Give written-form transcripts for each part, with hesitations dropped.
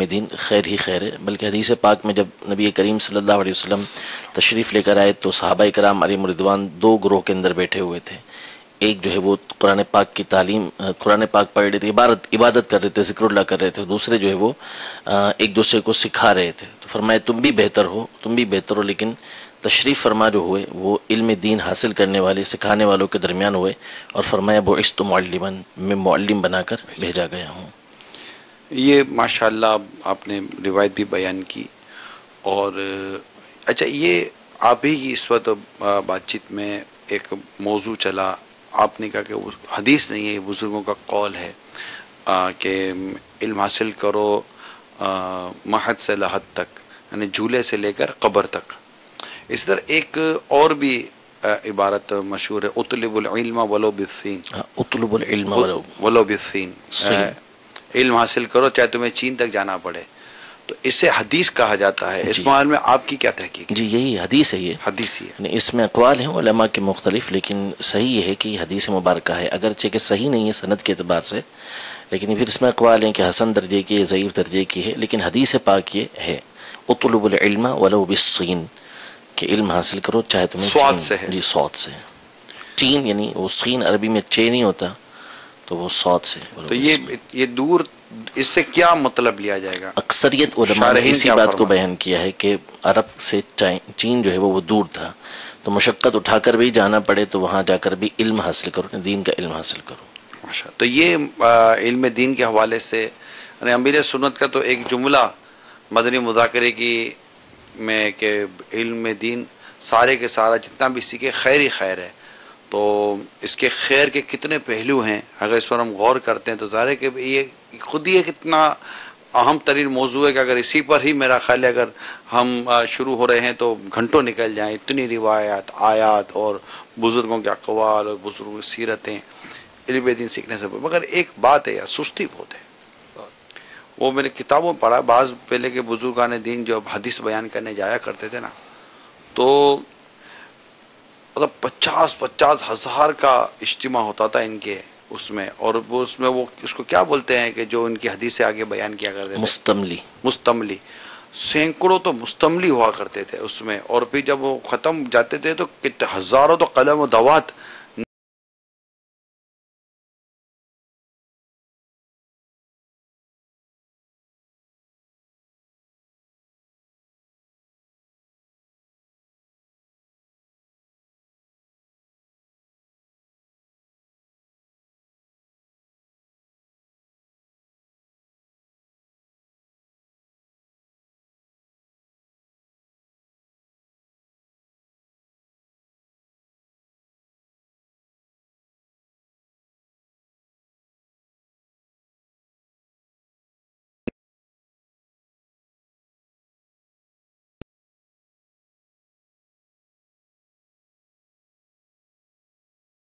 علم دین خیر ہی خیر ہے، بلکہ حدیث پاک میں جب نبی کریم صلی اللہ علیہ وسلم تشریف لے کر آئے تو صحابہ کرام علیہم رضوان دو گروہ کے اندر بیٹھے ہوئے تھے. ایک جو ہے وہ قرآن پاک کی تعلیم، قرآن پاک پڑھ رہے تھے، عبادت کر رہے تھے، ذکر اللہ کر رہے تھے. دوسرے جو ہے وہ ایک دوسرے کو سکھا رہے تھے. تو فرمایا تم بھی بہتر ہو، لیکن تشریف فرما جو ہوئے وہ علم دین حاصل کرنے والے، سکھانے والوں کے درمیان ہوئے، اور فرمایا بعثت معلما، میں معلم بنا کر بھیجا گیا ہوں. یہ ماشاءاللہ آپ نے روایت بھی بیان کی. اور اچھا، یہ آپ ہی اس وقت بات چیت میں ایک موضوع چلا، آپ نے کہا کہ وہ حدیث نہیں ہے، یہ بزرگوں کا قول ہے کہ علم حاصل کرو مہد سے لحد تک، یعنی جھولے سے لے کر قبر تک. اس طرح ایک اور بھی عبارت مشہور ہے، اطلب العلم ولو بالسین، اطلب العلم ولو بالسین، علم حاصل کرو چاہے تمہیں چین تک جانا پڑے. تو اسے حدیث کہا جاتا ہے. اس معاملے میں آپ کی کیا تحقیق ہے؟ جی یہی حدیث ہے، یہ حدیث ہی ہے. اس میں اقوال ہیں علماء کے مختلف، لیکن صحیح یہ ہے کہ یہ حدیث مبارکہ ہے، اگرچہ کہ صحیح نہیں ہے سند کے اعتبار سے، لیکن پھر اس میں اقوال ہیں کہ حسن درجے کی ہے، ضعیف درجے کی ہے، لیکن حدیث پاک یہ ہے اطلب العلم ولو بالصین، کہ علم حاصل کرو چاہے تمہیں سواد سے ہے. جی سواد سے. چین یعنی وہ سین عربی میں چے نہیں ہوتا، تو وہ سواد سے. تو یہ دور، اس سے کیا مطلب لیا جائے گا؟ اکثریت علماء نے اسی بات کو بیان کیا ہے کہ عرب سے چین جو ہے وہ دور تھا، تو مشقت اٹھا کر بھی جانا پڑے تو وہاں جا کر بھی علم حاصل کرو، دین کا علم حاصل کرو. تو یہ علم دین کے حوالے سے یعنی امیر سنت کا تو ایک جملہ مدنی مذاکرے کی میں کہ علم دین سارے کے سارا جتنا بھی سیکھے خیر ہی خیر ہے. تو اس کے خیر کے کتنے پہلو ہیں، اگر اس پر ہم غور کرتے ہیں تو ظاہر ہے کہ یہ خود ہی کتنا اہم ترین موضوع ہے کہ اگر اسی پر ہی میرا خیال ہے اگر ہم شروع ہو رہے ہیں تو گھنٹوں نکل جائیں. اتنی روایات، آیات اور بزرگوں کے اقوال اور بزرگوں کی سیرتیں علم دین سیکھنے سے. مگر ایک بات ہے یار، سستی بہت ہے. وہ میں نے کتابوں میں پڑھا، بعض پہلے کے بزرگان دین جو حدیث بیان کرنے جایا کرتے تھے نا، تو مطلب 50 ہزار کا اجتماع ہوتا تھا ان کے اس میں، اور وہ اس میں وہ اس کو کیا بولتے ہیں کہ جو ان کی حدیث سے آگے بیان کیا کرتے تھے، مستملی. سینکڑوں تو مستملی ہوا کرتے تھے اس میں، اور پھر جب وہ ختم جاتے تھے تو ہزاروں تو قلم و دوات.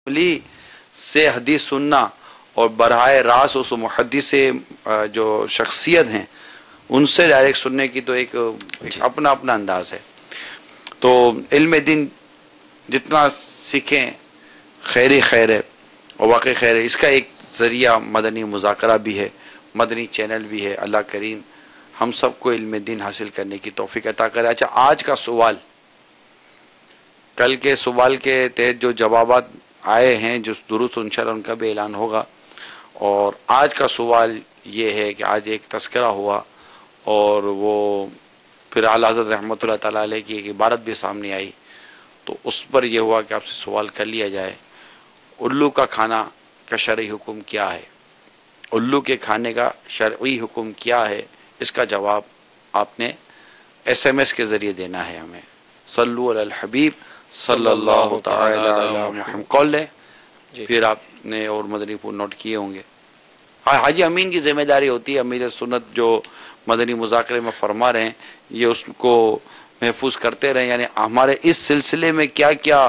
سے حدیث سننا اور براہ راست اس محدث سے جو شخصیت ہیں ان سے ڈائریکٹ سننے کی تو ایک اپنا اپنا انداز ہے. تو علم دین جتنا سیکھیں خیر ہی خیر ہے، اور واقعی خیر ہے. اس کا ایک ذریعہ مدنی مذاکرہ بھی ہے، مدنی چینل بھی ہے. اللہ کریم ہم سب کو علم دین حاصل کرنے کی توفیق عطا کرے. اچھا، آج کا سوال، کل کے سوال کے تحت جو جوابات آئے ہیں، جو درست انشاءاللہ ان کا بھی اعلان ہوگا. اور آج کا سوال یہ ہے کہ آج ایک تذکرہ ہوا اور وہ پھر اعلیٰ حضرت رحمۃ اللہ تعالیٰ علیہ کی ایک عبارت بھی سامنے آئی، تو اس پر یہ ہوا کہ آپ سے سوال کر لیا جائے، الو کا کھانا کا شرعی حکم کیا ہے؟ الو کے کھانے کا شرعی حکم کیا ہے؟ اس کا جواب آپ نے SMS کے ذریعے دینا ہے ہمیں. صلو علی الحبیب صلی اللہ تعالی علی محمد. کال لیں پھر آپ نے اور مدنی پھول نوٹ کیے ہوں گے. حاجی امین کی ذمہ داری ہوتی ہے، امیر سنت جو مدنی مذاکرے میں فرما رہے ہیں یہ اس کو محفوظ کرتے رہیں. یعنی ہمارے اس سلسلے میں کیا کیا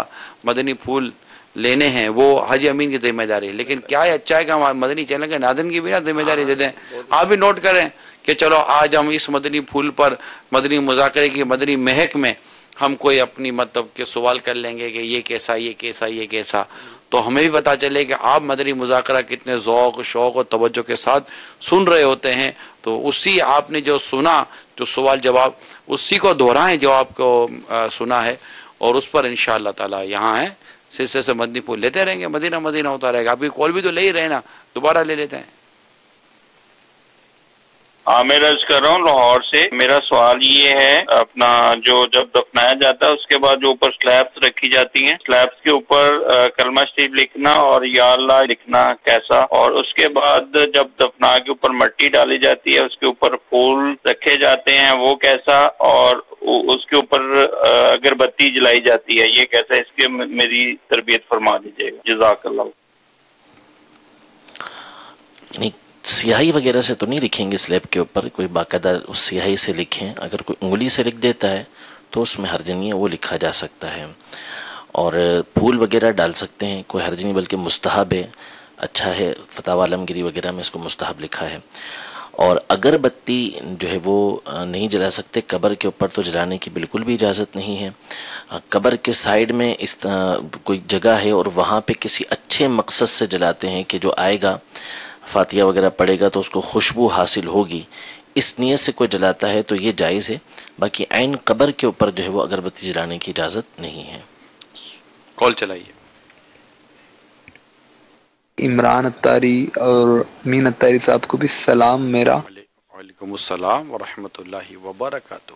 مدنی پھول لینے ہیں وہ حاجی امین کی ذمہ داری ہے. لیکن کیا ہے اچھا ہے کہ ہم مدنی چینل کے ناظرین کی بھی نا ذمہ داری دے دیں. آپ بھی نوٹ کریں کہ چلو آج ہم اس مدنی پھول پر مدنی مذاکرے کی مدنی مہک میں ہم کوئی اپنی مطلب کے سوال کر لیں گے کہ یہ کیسا، یہ کیسا، یہ کیسا. تو ہمیں بھی پتا چلے کہ آپ مدنی مذاکرہ کتنے ذوق شوق اور توجہ کے ساتھ سن رہے ہوتے ہیں، تو اسی آپ نے جو سنا، جو سوال جواب، اسی کو دہرائیں جو آپ کو سنا ہے، اور اس پر انشاءاللہ تعالی یہاں ہے سلسلے سے مدنی پھول لیتے رہیں گے، مدینہ مدینہ ہوتا رہے گا. آپ کی کال بھی تو لے ہی رہے نا، دوبارہ لے لیتے ہیں. عامر عرض کر رہا ہوں لاہور سے. میرا سوال یہ ہے، اپنا جو جب دفنایا جاتا ہے اس کے بعد جو اوپر سلیبس رکھی جاتی ہیں، سلیبس کے اوپر کلمہ شریف لکھنا اور یا اللہ لکھنا کیسا، اور اس کے بعد جب دفنا کے اوپر مٹی ڈالی جاتی ہے، اس کے اوپر پھول رکھے جاتے ہیں، وہ کیسا، اور اس کے اوپر اگر بتی جلائی جاتی ہے یہ کیسا، اس کی میری تربیت فرما دیجیے گا. جزاک اللہ. سیاہی وغیرہ سے تو نہیں لکھیں گے سلیب کے اوپر، کوئی باقاعدہ اس سیاہی سے لکھیں. اگر کوئی انگلی سے لکھ دیتا ہے تو اس میں حرج نہیں ہے، وہ لکھا جا سکتا ہے. اور پھول وغیرہ ڈال سکتے ہیں، کوئی حرج نہیں، بلکہ مستحب ہے، اچھا ہے. فتاوی عالمگیری وغیرہ میں اس کو مستحب لکھا ہے. اور اگر بتی جو ہے وہ نہیں جلا سکتے، قبر کے اوپر تو جلانے کی بالکل بھی اجازت نہیں ہے. قبر کے سائیڈ میں اس کوئی جگہ ہے اور وہاں پہ کسی اچھے مقصد سے جلاتے ہیں کہ جو آئے گا فاتحہ وغیرہ پڑے گا تو اس کو خوشبو حاصل ہوگی، اس نیت سے کوئی جلاتا ہے تو یہ جائز ہے. باقی عین قبر کے اوپر جو ہے وہ اگربتی جلانے کی اجازت نہیں ہے. کال چلائیے. عمران اتاری اور امین اتاری صاحب کو بھی سلام میرا. وعلیکم السلام ورحمۃ اللہ وبرکاتہ.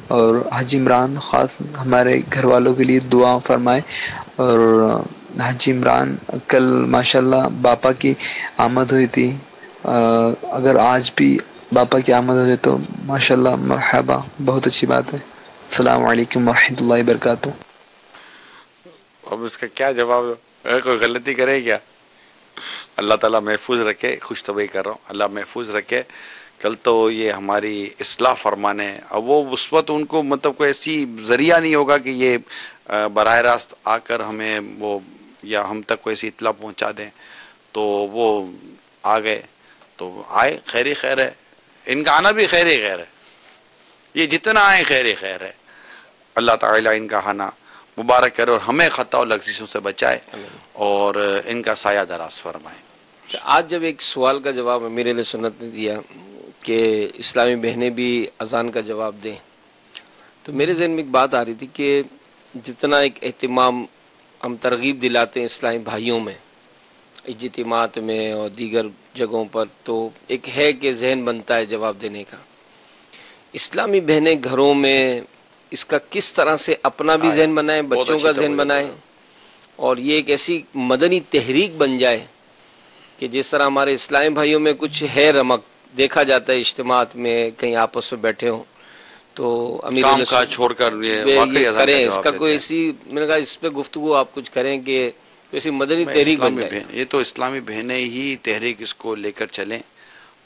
اور حاجی عمران خاص ہمارے گھر والوں کے لیے دعا فرمائے. اور حاجی عمران کل ماشاءاللہ باپا کی آمد ہوئی تھی، اگر آج بھی باپا کی آمد ہو جائے تو ماشاءاللہ مرحبا، بہت اچھی بات ہے. السلام علیکم ورحمۃ اللہ وبرکاتہ. اب اس کا کیا جواب؟ کوئی غلطی کرے کیا؟ اللہ تعالیٰ محفوظ رکھے. خوش طبعی کر رہا ہوں، اللہ محفوظ رکھے. کل تو یہ ہماری اصلاح فرمانے، اب وہ اس وقت ان کو مطلب کوئی ایسی ذریعہ نہیں ہوگا کہ یہ براہ راست آ کر ہمیں وہ یا ہم تک کوئی ایسی اطلاع پہنچا دیں، تو وہ آ گئے تو آئے، خیر ہی خیر ہے. ان کا آنا بھی خیر ہی خیر ہے، یہ جتنا آئے خیر ہی خیر ہے. اللہ تعالیٰ ان کا آنا مبارک کرے اور ہمیں خطا و لغزشوں سے بچائے اور ان کا سایہ دراز فرمائے. آج جب ایک سوال کا جواب امیر اہل سنت نے دیا کہ اسلامی بہنیں بھی اذان کا جواب دیں، تو میرے ذہن میں ایک بات آ رہی تھی کہ جتنا ایک اہتمام ہم ترغیب دلاتے ہیں اسلامی بھائیوں میں اجتماعات میں اور دیگر جگہوں پر، تو ایک ہے کہ ذہن بنتا ہے جواب دینے کا. اسلامی بہنیں گھروں میں اس کا کس طرح سے اپنا بھی ذہن بنائیں، بچوں کا ذہن بنائیں، اور یہ ایک ایسی مدنی تحریک بن جائے کہ جس طرح ہمارے اسلامی بھائیوں میں کچھ ہے رمق دیکھا جاتا ہے اجتماعات میں کہیں آپس میں بیٹھے ہوں تو امیر کام کاج چھوڑ کر واقعی کریں، اس کا کوئی ایسی میں نے کہا اس پہ گفتگو آپ کچھ کریں کہ ایسی مدنی تحریک بن جائے. یہ تو اسلامی بہنیں ہی تحریک اس کو لے کر چلیں.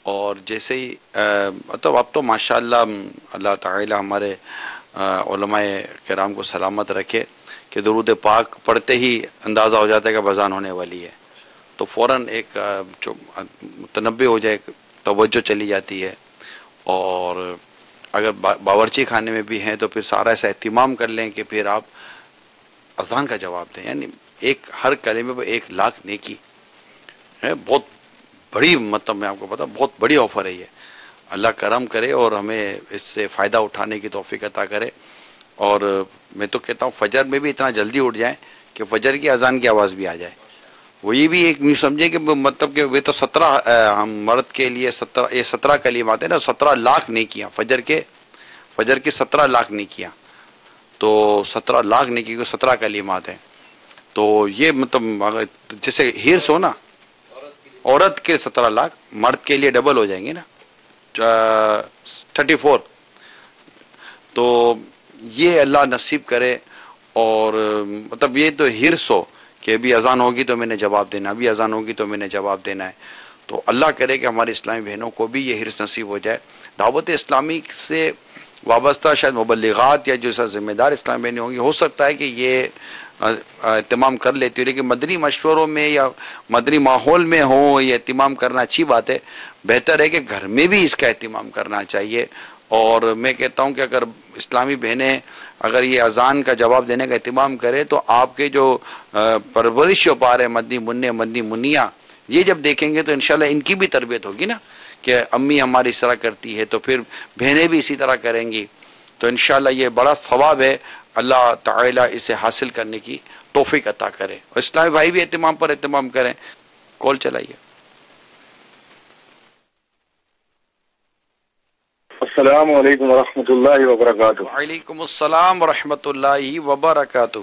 اور جیسے ہی مطلب اب تو ماشاءاللہ اللہ تعالی ہمارے علماء کرام کو سلامت رکھے کہ درود پاک پڑھتے ہی اندازہ ہو جاتا ہے کہ اذان ہونے والی ہے، تو فوراً ایک جو متنبع ہو جائے، توجہ چلی جاتی ہے. اور اگر باورچی خانے میں بھی ہیں تو پھر سارا ایسا اہتمام کر لیں کہ پھر آپ اذان کا جواب دیں. یعنی ایک ہر کلمے پہ 1,00,000 نیکی ہے. بہت بڑی مطلب میں آپ کو پتا بہت بڑی آفر ہے یہ. اللہ کرم کرے اور ہمیں اس سے فائدہ اٹھانے کی توفیق عطا کرے. اور میں تو کہتا ہوں فجر میں بھی اتنا جلدی اٹھ جائیں کہ فجر کی اذان کی آواز بھی آ جائے. وہ یہ بھی ایک سمجھے کہ مطلب کہ وہ تو 17 ہم مرد کے لیے 17 کلمات ہیں نا، 17,00,000 نیکیاں فجر کی 17,00,000 نیکیاں، تو 17,00,000 نیکی کو 17 کلمات ہیں. تو یہ مطلب جیسے ہرس ہو نا، عورت کے 17,00,000، مرد کے لیے ڈبل ہو جائیں گے نا 34. تو یہ اللہ نصیب کرے. اور مطلب یہ تو ہرس ہو کہ ابھی اذان ہوگی تو میں نے جواب دینا، ابھی اذان ہوگی تو میں نے جواب دینا ہے. تو اللہ کرے کہ ہماری اسلامی بہنوں کو بھی یہ ہرس نصیب ہو جائے. دعوت اسلامی سے وابستہ شاید مبلغات یا جو ذمہ دار اسلامی بہنیں ہوں گی، ہو سکتا ہے کہ یہ اہتمام کر لیتی ہو، لیکن مدنی مشوروں میں یا مدنی ماحول میں ہو یہ اہتمام کرنا اچھی بات ہے. بہتر ہے کہ گھر میں بھی اس کا اہتمام کرنا چاہیے. اور میں کہتا ہوں کہ اگر اسلامی بہنیں اگر یہ اذان کا جواب دینے کا اہتمام کرے تو آپ کے جو پرورش ہو پا رہے مدنی منع مدنی منیا، یہ جب دیکھیں گے تو انشاءاللہ ان کی بھی تربیت ہوگی نا کہ امی ہماری اس طرح کرتی ہے تو پھر بہنیں بھی اسی طرح کریں گی، تو انشاءاللہ یہ بڑا ثواب ہے، اللہ تعالیٰ اسے حاصل کرنے کی توفیق عطا کرے، اور اسلامی بھائی بھی اہتمام پر اہتمام کریں۔ کال چلائیے۔ السلام علیکم ورحمۃ اللہ وبرکاتہ۔ وعلیکم السلام ورحمۃ اللہ وبرکاتہ۔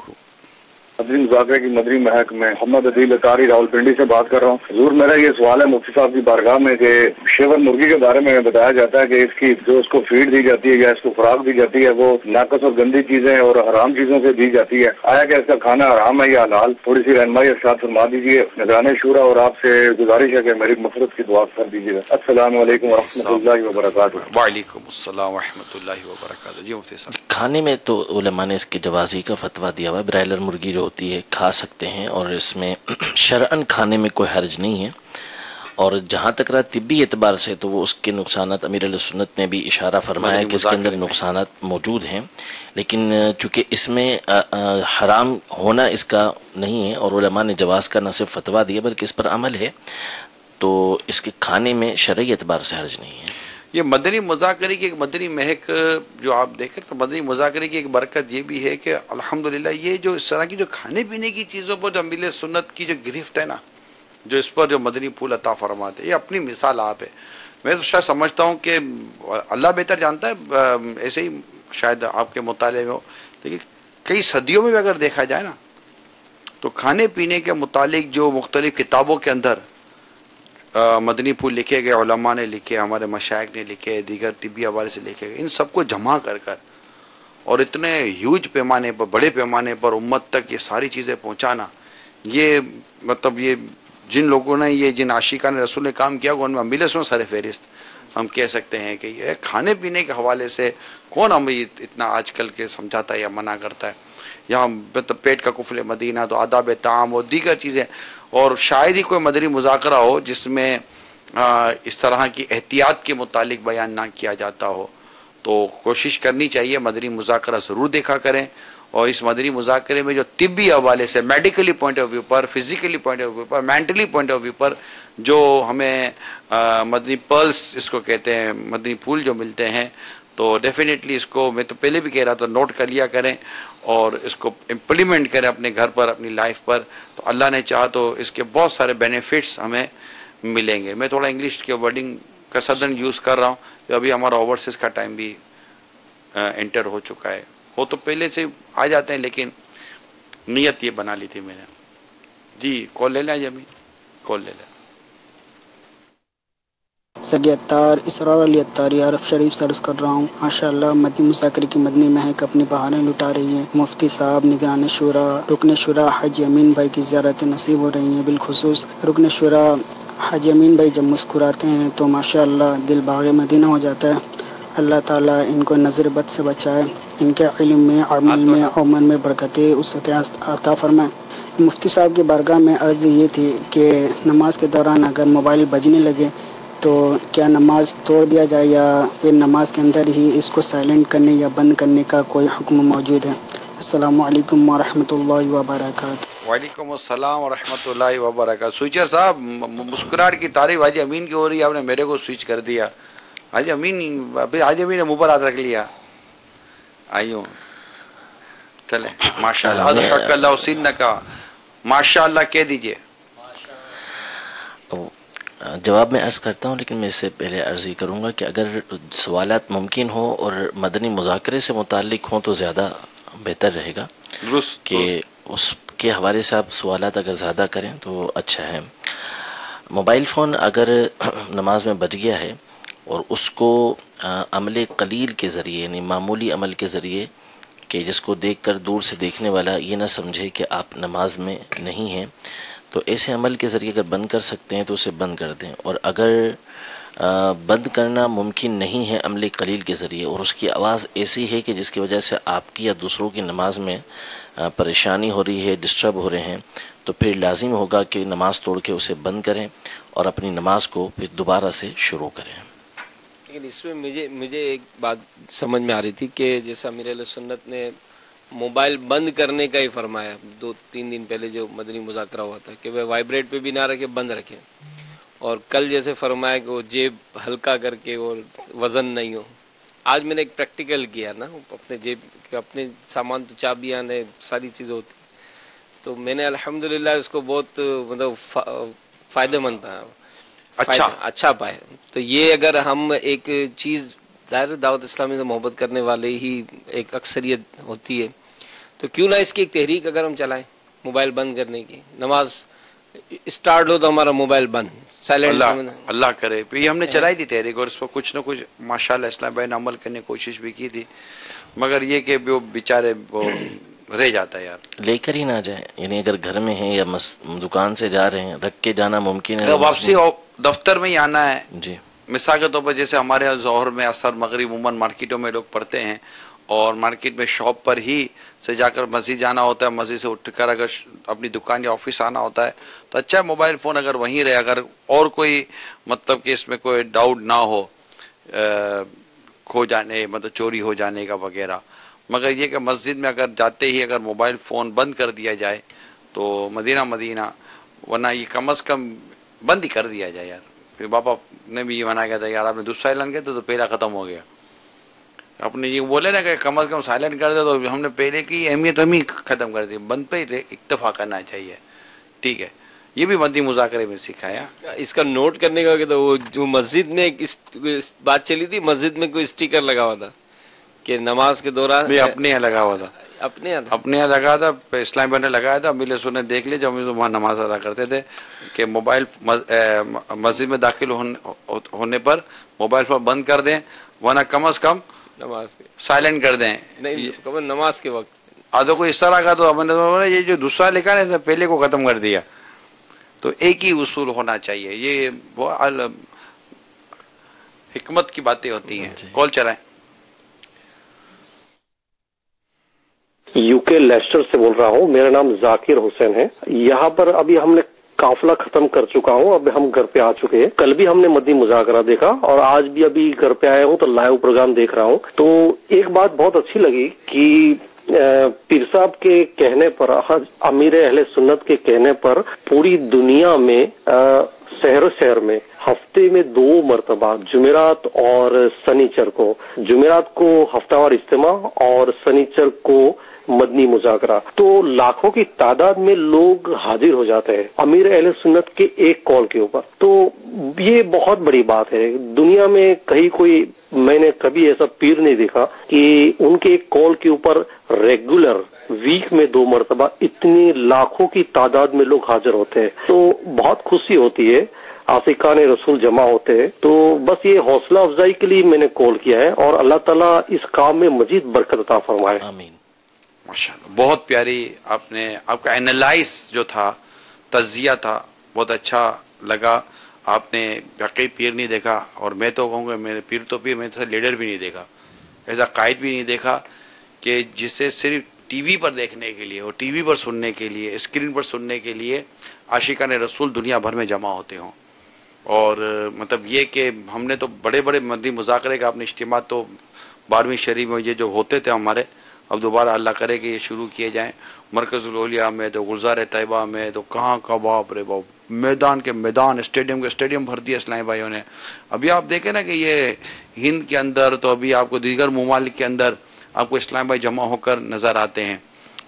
مدنی مذاکرے کی مدنی مہک میں محمد عدیل اطاری راولپنڈی سے بات کر رہا ہوں۔ حضور میرا یہ سوال ہے مفتی صاحب کی بارگاہ میں کہ شیور مرغی کے بارے میں بتایا جاتا ہے کہ اس کی جو اس کو فیڈ دی جاتی ہے یا اس کو خوراک دی جاتی ہے وہ ناقص اور گندی چیزیں اور حرام چیزوں سے دی جاتی ہے، آیا کہ اس کا کھانا حرام ہے یا حلال؟ تھوڑی سی رہنمائی ارشاد فرما دیجیے۔ نگران شورا اور آپ سے گزارش ہے کہ میری مغفرت کی دعا کر دیجیے گا۔ السلام علیکم ورحمۃ اللہ وبرکاتہ۔ وعلیکم السلام ورحمۃ اللہ وبرکاتہ۔ جی مفتی صاحب، کھانے میں تو علماء نے اس کی جوازی کا فتویٰ دیا ہوا ہے، برائلر مرغی جو ہوتی ہے کھا سکتے ہیں اور اس میں شرعن کھانے میں کوئی حرج نہیں ہے، اور جہاں تک رہا طبی اعتبار سے تو وہ اس کے نقصانات امیر علیہ سنت نے بھی اشارہ فرمایا کہ اس کے اندر نقصانات موجود ہیں، لیکن چونکہ اس میں حرام ہونا اس کا نہیں ہے اور علماء نے جواز کا نہ صرف فتویٰ دیا بلکہ اس پر عمل ہے، تو اس کے کھانے میں شرعی اعتبار سے حرج نہیں ہے۔ یہ مدنی مذاکرے کی ایک مدنی مہک جو آپ دیکھیں تو مدنی مذاکرے کی ایک برکت یہ بھی ہے کہ الحمدللہ یہ جو اس طرح کی جو کھانے پینے کی چیزوں پر جو امیر سنت کی جو گرفت ہے نا، جو اس پر جو مدنی پھول عطا فرماتے ہیں، یہ اپنی مثال آپ ہے۔ میں تو شاید سمجھتا ہوں کہ اللہ بہتر جانتا ہے، ایسے ہی شاید آپ کے مطالعے میں ہو، لیکن کئی صدیوں میں بھی اگر دیکھا جائے نا تو کھانے پینے کے متعلق جو مختلف کتابوں کے اندر مدنی پھول لکھے گئے، علماء نے لکھے، ہمارے مشائخ نے لکھے، دیگر طبی حوالے سے لکھے گئے، ان سب کو جمع کر اور اتنے ہیوج پیمانے پر، بڑے پیمانے پر امت تک یہ ساری چیزیں پہنچانا، یہ مطلب یہ جن لوگوں نے یہ جن عاشقان رسول نے کام کیا ان میں امیر سنت سر فہرست ہم کہہ سکتے ہیں کہ یہ کھانے پینے کے حوالے سے کون ہمیں اتنا آج کل کے سمجھاتا ہے یا منع کرتا ہے۔ یہاں مطلب پیٹ کا کفل مدینہ تو آداب طعام اور دیگر چیزیں، اور شاید ہی کوئی مدنی مذاکرہ ہو جس میں اس طرح کی احتیاط کے متعلق بیان نہ کیا جاتا ہو، تو کوشش کرنی چاہیے مدنی مذاکرہ ضرور دیکھا کریں، اور اس مدنی مذاکرے میں جو طبی حوالے سے میڈیکلی پوائنٹ آف ویو پر، فزیکلی پوائنٹ آف ویو پر، مینٹلی پوائنٹ آف ویو پر جو ہمیں مدنی پلس اس کو کہتے ہیں، مدنی پھول جو ملتے ہیں، تو ڈیفینیٹلی اس کو میں تو پہلے بھی کہہ رہا تھا نوٹ کر لیا کریں اور اس کو امپلیمنٹ کریں اپنے گھر پر، اپنی لائف پر، تو اللہ نے چاہا تو اس کے بہت سارے بینیفٹس ہمیں ملیں گے۔ میں تھوڑا انگلش کے ورڈنگ کا سدن یوز کر رہا ہوں، ابھی ہمارا اوورسیز کا ٹائم بھی انٹر ہو چکا ہے، وہ تو پہلے سے آ جاتے ہیں لیکن نیت یہ بنا لی تھی میں نے۔ جی کال لے لیں جمی، کال لے لیں۔ سگی اتار اسرار علی اتاری عرف شریف سے عرض کر رہا ہوں، ماشاءاللہ مدنی مذاکرے کی مدنی مہک اپنی بہاریں لٹا رہی ہے۔ مفتی صاحب، نگران شورا، رکن شورا حاجی امین بھائی کی زیارتیں نصیب ہو رہی ہیں، بالخصوص رکن شورا حاجی امین بھائی جب مسکراتے ہیں تو ماشاءاللہ دل باغ مدینہ ہو جاتا ہے۔ اللہ تعالیٰ ان کو نظر بد سے بچائے، ان کے علم میں، عمل میں، عمر میں برکتیں وسعتیں عطا فرمائے۔ مفتی صاحب کی بارگاہ میں عرض یہ تھی کہ نماز کے دوران اگر موبائل بجنے لگے تو کیا نماز توڑ دیا جائے یا پھر نماز کے اندر ہی اس کو سائلنٹ کرنے یا بند کرنے کا کوئی حکم موجود ہے؟ السلام علیکم ورحمۃ اللہ وبرکاتہ۔ وعلیکم السلام ورحمۃ اللہ وبرکاتہ۔ سوئچر صاحب، مسکراہٹ کی تعریف حاجی امین کی ہو رہی ہے، آپ نے میرے کو سوئچ کر دیا۔ حاجی امین نے منہ پر ہاتھ رکھ لیا۔ آئیو چلے، ماشاء اللہ سن کا ماشاء اللہ کہہ دیجئے۔ جواب میں عرض کرتا ہوں، لیکن میں اس سے پہلے عرض ہی کروں گا کہ اگر سوالات ممکن ہوں اور مدنی مذاکرے سے متعلق ہوں تو زیادہ بہتر رہے گا کہ اس کے حوالے سے آپ سوالات اگر زیادہ کریں تو اچھا ہے۔ موبائل فون اگر نماز میں بج گیا ہے اور اس کو عمل قلیل کے ذریعے، یعنی معمولی عمل کے ذریعے، کہ جس کو دیکھ کر دور سے دیکھنے والا یہ نہ سمجھے کہ آپ نماز میں نہیں ہیں، تو ایسے عمل کے ذریعے اگر بند کر سکتے ہیں تو اسے بند کر دیں، اور اگر بند کرنا ممکن نہیں ہے عمل قلیل کے ذریعے اور اس کی آواز ایسی ہے کہ جس کی وجہ سے آپ کی یا دوسروں کی نماز میں پریشانی ہو رہی ہے، ڈسٹرب ہو رہے ہیں، تو پھر لازم ہوگا کہ نماز توڑ کے اسے بند کریں اور اپنی نماز کو پھر دوبارہ سے شروع کریں۔ لیکن اس میں مجھے ایک بات سمجھ میں آ رہی تھی کہ جیسا امیر اہل سنت نے موبائل بند کرنے کا ہی فرمایا 2-3 دن پہلے جو مدنی مذاکرہ ہوا تھا کہ وہ وائبریٹ پہ بھی نہ رکھے، بند رکھے، اور کل جیسے فرمایا کہ وہ جیب ہلکا کر کے اور وزن نہیں ہو. آج میں نے ایک پریکٹیکل کیا نا، اپنے جیب اپنے سامان تو چابیاں نے ساری چیزیں ہوتی، تو میں نے الحمدللہ اس کو بہت مطلب فائدہ مند تھا، اچھا پائے. تو یہ اگر ہم ایک چیز، ظاہر دعوت اسلامی سے محبت کرنے والے ہی ایک اکثریت ہوتی ہے، تو کیوں نہ اس کی ایک تحریک اگر ہم چلائیں موبائل بند کرنے کی. نماز اسٹارٹ ہو تو ہمارا موبائل بند، سائلنٹ. اللہ کرے. یہ ہم نے چلائی تھی تحریک، اور اس پر کچھ نہ کچھ ماشاءاللہ اسلام بھائی نے عمل کرنے کی کوشش بھی کی تھی، مگر یہ کہ وہ بیچارے وہ رہ جاتا ہے یار. لے کر ہی نہ جائیں، یعنی اگر گھر میں ہیں یا دکان سے جا رہے ہیں رکھ کے جانا ممکن ہے. واپسی دفتر میں ہی آنا ہے. جی مثال کے طور پر جیسے ہمارے یہاں ظہر میں اثر مغرب عموماً مارکیٹوں میں لوگ پڑھتے ہیں، اور مارکیٹ میں شاپ پر ہی سے جا کر مسجد جانا ہوتا ہے، مسجد سے اٹھ کر اگر اپنی دکان یا آفس آنا ہوتا ہے تو اچھا موبائل فون اگر وہیں رہے، اگر اور کوئی مطلب کہ اس میں کوئی ڈاؤٹ نہ ہو کھو جانے مطلب چوری ہو جانے کا وغیرہ. مگر یہ کہ مسجد میں اگر جاتے ہی اگر موبائل فون بند کر دیا جائے تو مدینہ، ورنہ یہ کم از کم بند ہی کر دیا جائے یار. پھر باپا نے بھی یہ منع کیا تھا یار آپ نے دوسرا اعلان کیا تو پہلا ختم ہو گیا. اپنے یہ بولے نا کہ کم از کم سائلنٹ کر دے تو ہم نے پہلے کی اہمیت ہم ہی ختم کر دی. بند پہ اکتفا کرنا چاہیے. ٹھیک ہے، یہ بھی مدنی مذاکرے میں سکھایا. اس کا نوٹ کرنے کا کہ وہ جو مسجد میں بات چلی تھی، مسجد میں کوئی اسٹیکر لگا ہوا تھا کہ نماز کے دوران اپنے یہاں لگا ہوا تھا، اپنے یہاں لگا تھا، اسلام بھائی نے لگایا تھا. امیر سن نے دیکھ لیا جب ہم وہاں نماز ادا کرتے تھے کہ موبائل مسجد میں داخل ہونے پر موبائل فون بند کر دیں، ورنہ کم از کم نماز سائلنٹ کر دیں. نہیں نماز کے وقت آدھو کو اس طرح کا تو ہم نے یہ جو دوسرا لکھا ہے پہلے کو ختم کر دیا. تو ایک ہی اصول ہونا چاہیے. یہ وہ حکمت کی باتیں ہوتی ہیں. کال چلائیں. یو کے لیسٹر سے بول رہا ہوں. میرا نام ذاکر حسین ہے. یہاں پر ابھی ہم نے قافلہ ختم کر چکا ہوں، اب ہم گھر پہ آ چکے ہیں. کل بھی ہم نے مدنی مذاکرہ دیکھا اور آج بھی ابھی گھر پہ آیا ہوں تو لائیو پروگرام دیکھ رہا ہوں. تو ایک بات بہت اچھی لگی کہ پیر صاحب کے کہنے پر، امیر اہل سنت کے کہنے پر پوری دنیا میں شہر میں ہفتے میں 2 مرتبہ جمعرات اور سنیچر کو، جمعرات کو ہفتہ وار اجتماع اور سنیچر کو مدنی مذاکرہ، تو لاکھوں کی تعداد میں لوگ حاضر ہو جاتے ہیں امیر اہل سنت کے ایک کال کے اوپر. تو یہ بہت بڑی بات ہے. دنیا میں کہیں کوئی میں نے کبھی ایسا پیر نہیں دیکھا کہ ان کے ایک کال کے اوپر ریگولر ویک میں 2 مرتبہ اتنی لاکھوں کی تعداد میں لوگ حاضر ہوتے ہیں. تو بہت خوشی ہوتی ہے. عاشقان رسول جمع ہوتے ہیں. تو بس یہ حوصلہ افزائی کے لیے میں نے کال کیا ہے، اور اللہ تعالیٰ اس کام میں مزید برکت عطا فرمائے. آمین. ماشاءاللہ بہت پیاری آپ کا اینالائز جو تھا، تجزیہ تھا، بہت اچھا لگا. آپ نے واقعی پیر نہیں دیکھا، اور میں تو کہوں گا میرے پیر تو پیر، میں تو لیڈر بھی نہیں دیکھا، ایسا قائد بھی نہیں دیکھا کہ جسے صرف ٹی وی پر دیکھنے کے لیے اور ٹی وی پر سننے کے لیے، اسکرین پر سننے کے لیے عاشقان رسول دنیا بھر میں جمع ہوتے ہوں. اور مطلب یہ کہ ہم نے تو بڑے بڑے مدنی مذاکرے کا اپنے اجتماع تو 12ویں شریف میں یہ جو ہوتے تھے ہمارے، اب دوبارہ اللہ کرے کہ یہ شروع کیے جائیں. مرکز الاولیاء میں تو گلزار طیبہ میں تو کہاں کا باپ رے باپ، میدان کے میدان، اسٹیڈیم کے اسٹیڈیم بھر دیا اسلامی بھائیوں نے. ابھی آپ دیکھیں نا کہ یہ ہند کے اندر تو ابھی آپ کو دیگر ممالک کے اندر آپ کو اسلامی بھائی جمع ہو کر نظر آتے ہیں.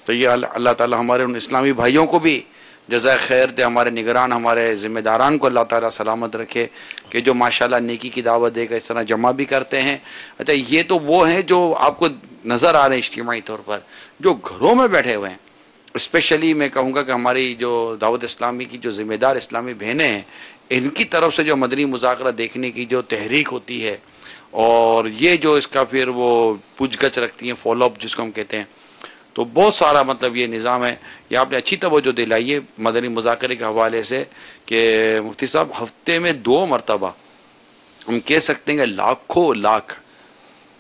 تو یہ اللہ تعالیٰ ہمارے ان اسلامی بھائیوں کو بھی جزائے خیر دے، ہمارے نگران، ہمارے ذمہ داران کو اللہ تعالیٰ سلامت رکھے کہ جو ماشاءاللہ نیکی کی دعوت دے کر اس طرح جمع بھی کرتے ہیں. اچھا یہ تو وہ ہیں جو آپ کو نظر آ رہے ہیں اجتماعی طور پر، جو گھروں میں بیٹھے ہوئے ہیں. اسپیشلی میں کہوں گا کہ ہماری جو دعوت اسلامی کی جو ذمہ دار اسلامی بہنیں ہیں، ان کی طرف سے جو مدنی مذاکرہ دیکھنے کی جو تحریک ہوتی ہے، اور یہ جو اس کا پھر وہ پوچھ گچھ رکھتی ہیں، فالو اپ جس کو ہم کہتے ہیں، تو بہت سارا مطلب یہ نظام ہے. یہ آپ نے اچھی توجہ دلائی ہے مدنی مذاکرے کے حوالے سے کہ مفتی صاحب ہفتے میں 2 مرتبہ، ہم کہہ سکتے ہیں کہ لاکھوں لاکھ،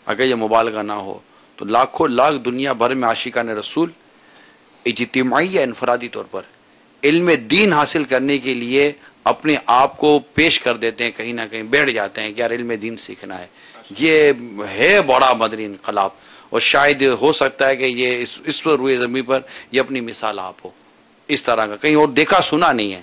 اگر یہ مبالغہ نہ ہو تو لاکھوں لاکھ دنیا بھر میں عاشقان رسول اجتماعی یا انفرادی طور پر علم دین حاصل کرنے کے لیے اپنے آپ کو پیش کر دیتے ہیں، کہیں نہ کہیں بیٹھ جاتے ہیں کہ یار علم دین سیکھنا ہے. یہ ہے بڑا مدنی انقلاب، اور شاید ہو سکتا ہے کہ یہ اس پر روئے زمین پر یہ اپنی مثال آپ ہو. اس طرح کا کہیں اور دیکھا سنا نہیں ہے.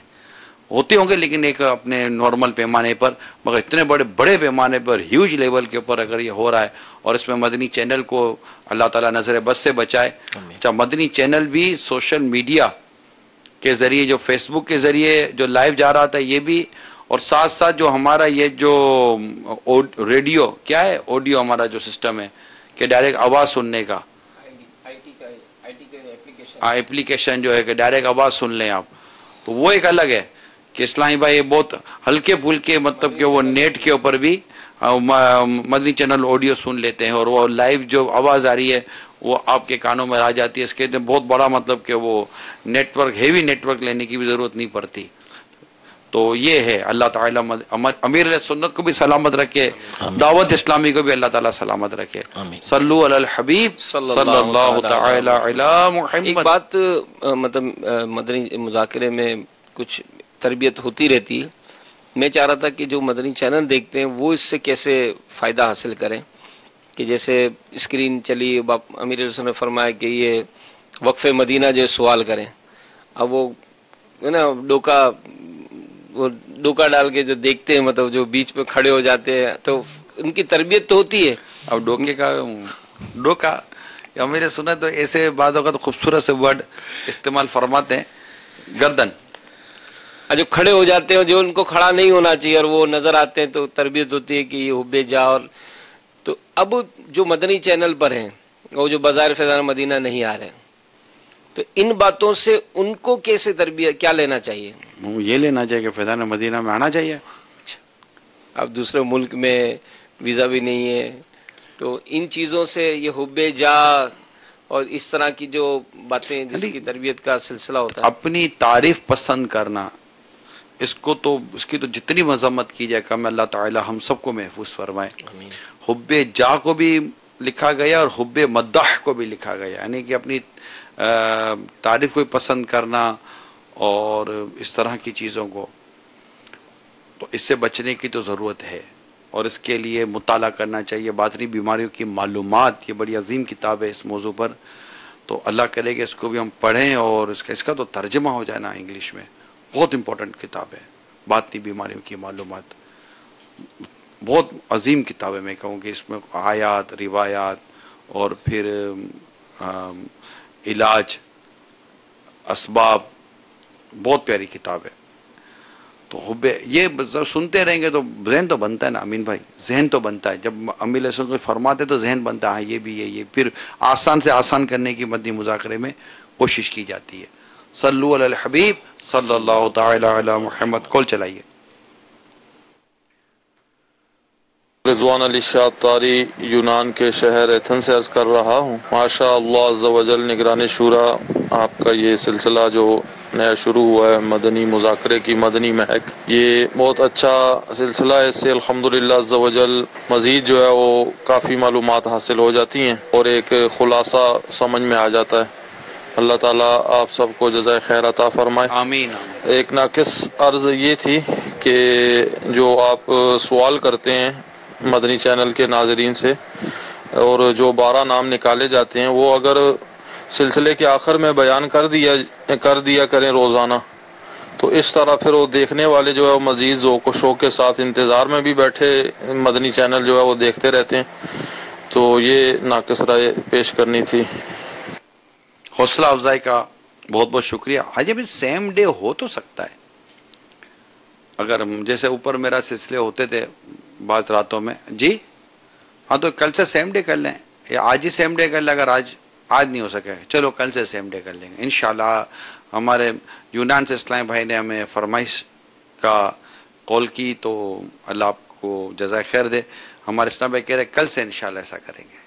ہوتے ہوں گے لیکن ایک اپنے نارمل پیمانے پر، مگر اتنے بڑے پیمانے پر ہیوج لیول کے اوپر اگر یہ ہو رہا ہے، اور اس میں مدنی چینل کو اللہ تعالیٰ نظر بد سے بچائے. اچھا، مدنی چینل بھی سوشل میڈیا کے ذریعے، جو فیس بک کے ذریعے جو لائیو جا رہا تھا یہ بھی، اور ساتھ ساتھ جو ہمارا یہ جو ریڈیو کیا ہے، آڈیو ہمارا جو سسٹم ہے کہ ڈائریکٹ آواز سننے کا ایپلیکیشن جو ہے کہ ڈائریکٹ آواز سن لیں آپ، تو وہ ایک الگ ہے کہ اسلامی بھائی بہت ہلکے پھلکے مطلب کہ وہ نیٹ کے اوپر بھی مدنی چینل آڈیو سن لیتے ہیں، اور وہ لائیو جو آواز آ رہی ہے وہ آپ کے کانوں میں آ جاتی ہے. اس کے بہت بڑا مطلب کہ وہ network, heavy network لینے کی بھی ضرورت نہیں پڑتی. تو یہ ہے. اللہ تعالیٰ امیر علیہ سنت کو بھی سلامت رکھے، دعوت اسلامی کو بھی اللہ تعالیٰ سلامت رکھے. صلو علی الحبیب صلی اللہ تعالی علی محمد. ایک بات مطلب مدنی مذاکرے میں کچھ تربیت ہوتی رہتی ہے. میں چاہ رہا تھا کہ جو مدنی چینل دیکھتے ہیں وہ اس سے کیسے فائدہ حاصل کریں، کہ جیسے اسکرین چلی، امیر علیہ سنت نے فرمایا کہ یہ وقف مدینہ جو سوال کریں. اب وہ نا ڈوکا ڈال کے جو دیکھتے ہیں، مطلب جو بیچ پہ کھڑے ہو جاتے ہیں، تو ان کی تربیت تو ہوتی ہے. اب ڈوکا امیر سنت تو ایسے بعض اوقات خوبصورت سے ورڈ استعمال فرماتے ہیں، گردن. جو کھڑے ہو جاتے ہیں، جو ان کو کھڑا نہیں ہونا چاہیے، اور وہ نظر آتے ہیں، تو تربیت ہوتی ہے کہ یہ حب جا. اور تو اب جو مدنی چینل پر ہیں، وہ جو بازار فیضان مدینہ نہیں آ رہے ہیں، تو ان باتوں سے ان کو کیسے تربیت کیا لینا چاہیے؟ یہ لینا چاہیے کہ فیضان مدینہ میں آنا چاہیے. اب دوسرے ملک میں ویزا بھی نہیں ہے، تو ان چیزوں سے یہ حب جا اور اس طرح کی جو باتیں جس کی تربیت کا سلسلہ ہوتا ہے، اپنی تعریف پسند کرنا، اس کی تو جتنی مذمت کی جائے کم. اللہ تعالی ہم سب کو محفوظ فرمائے. حب جا کو بھی لکھا گیا اور حب مدح کو بھی لکھا گیا، یعنی کہ اپنی تعریف کو پسند کرنا اور اس طرح کی چیزوں کو، تو اس سے بچنے کی تو ضرورت ہے، اور اس کے لیے مطالعہ کرنا چاہیے. باطنی بیماریوں کی معلومات، یہ بڑی عظیم کتاب ہے اس موضوع پر. تو اللہ کرے کہ اس کو بھی ہم پڑھیں، اور اس کا تو ترجمہ ہو جائے نا انگلش میں. بہت امپورٹنٹ کتاب ہے باطنی بیماریوں کی معلومات، بہت عظیم کتاب ہے. میں کہوں کہ اس میں آیات، روایات، اور پھر علاج، اسباب، بہت پیاری کتاب ہے. تو یہ سنتے رہیں گے تو ذہن تو بنتا ہے نا امین بھائی، ذہن تو بنتا ہے. جب امیر علیہ السلام کو فرماتے تو ذہن بنتا ہے، ہاں یہ بھی ہے. یہ پھر آسان سے آسان کرنے کی مدنی مذاکرے میں کوشش کی جاتی ہے. صلو علی الحبیب صلی اللہ تعالی علی محمد. کال چلائیے. رضوان علی شاہ طاری یونان کے شہر ایتھن سے عرض کر رہا ہوں. ماشاء اللہ عز و جل نگران شورا، آپ کا یہ سلسلہ جو نیا شروع ہوا ہے مدنی مذاکرے کی مدنی مہک، یہ بہت اچھا سلسلہ ہے. اس سے الحمدللہ عز و جل مزید جو ہے وہ کافی معلومات حاصل ہو جاتی ہیں اور ایک خلاصہ سمجھ میں آ جاتا ہے. اللہ تعالیٰ آپ سب کو جزائے خیر عطا فرمائے. آمین. ایک ناقص عرض یہ تھی کہ جو آپ سوال کرتے ہیں مدنی چینل کے ناظرین سے، اور جو 12 نام نکالے جاتے ہیں، وہ اگر سلسلے کے آخر میں بیان کر دیا کریں روزانہ، تو اس طرح پھر وہ دیکھنے والے جو ہے وہ مزید ذوق و شوق کے ساتھ انتظار میں بھی بیٹھے مدنی چینل جو ہے وہ دیکھتے رہتے ہیں. تو یہ ناقص رائے پیش کرنی تھی. حوصلہ افزائی کا بہت بہت شکریہ. حاجی بھی سیم ڈے ہو تو سکتا ہے، اگر جیسے اوپر میرا سلسلے ہوتے تھے بعض راتوں میں. جی ہاں، تو کل سے سیم ڈے کر لیں، یا آج ہی سیم ڈے کر لیں. اگر آج نہیں ہو سکے چلو کل سے سیم ڈے کر لیں گے انشاءاللہ. ہمارے یونان سے اسلام بھائی نے ہمیں فرمائش کا قول کی، تو اللہ آپ کو جزائے خیر دے. ہمارے اسلام بھائی کہہ رہے کل سے انشاءاللہ ایسا کریں گے.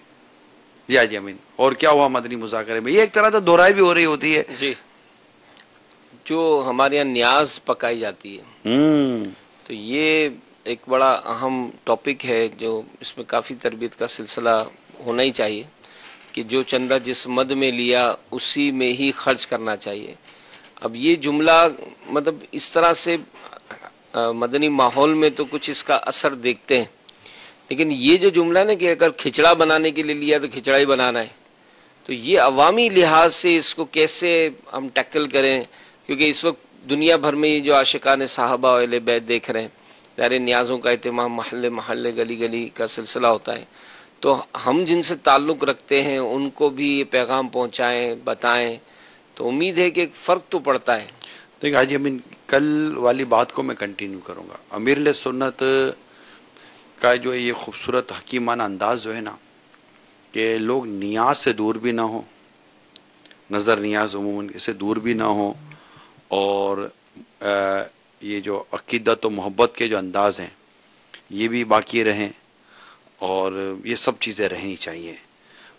جی امین. اور کیا ہوا مدنی مذاکرے میں؟ یہ ایک طرح سے دہرائی بھی ہو رہی ہوتی ہے. جی، جو ہمارے یہاں نیاز پکائی جاتی ہے، تو یہ ایک بڑا اہم ٹاپک ہے، جو اس میں کافی تربیت کا سلسلہ ہونا ہی چاہیے کہ جو چندہ جس مد میں لیا اسی میں ہی خرچ کرنا چاہیے. اب یہ جملہ مطلب اس طرح سے مدنی ماحول میں تو کچھ اس کا اثر دیکھتے ہیں، لیکن یہ جو جملہ نا کہ اگر کھچڑا بنانے کے لیے لیا تو کھچڑا ہی بنانا ہے، تو یہ عوامی لحاظ سے اس کو کیسے ہم ٹیکل کریں؟ کیونکہ اس وقت دنیا بھر میں یہ جو عاشقان صحابہ و اہل بیت دیکھ رہے ہیں، ظاہر نیازوں کا اہتمام محلے محلے گلی گلی کا سلسلہ ہوتا ہے، تو ہم جن سے تعلق رکھتے ہیں ان کو بھی یہ پیغام پہنچائیں، بتائیں، تو امید ہے کہ ایک فرق تو پڑتا ہے۔ دیکھیں حاجی امین، کل والی بات کو میں کنٹینیو کروں گا۔ امیر علیہ سنت کا جو یہ خوبصورت حکیمانہ انداز جو ہے نا، کہ لوگ نیاز سے دور بھی نہ ہوں، نظر نیاز عموماً اس سے دور بھی نہ ہوں، اور یہ جو عقیدت و محبت کے جو انداز ہیں یہ بھی باقی رہیں، اور یہ سب چیزیں رہنی چاہیے،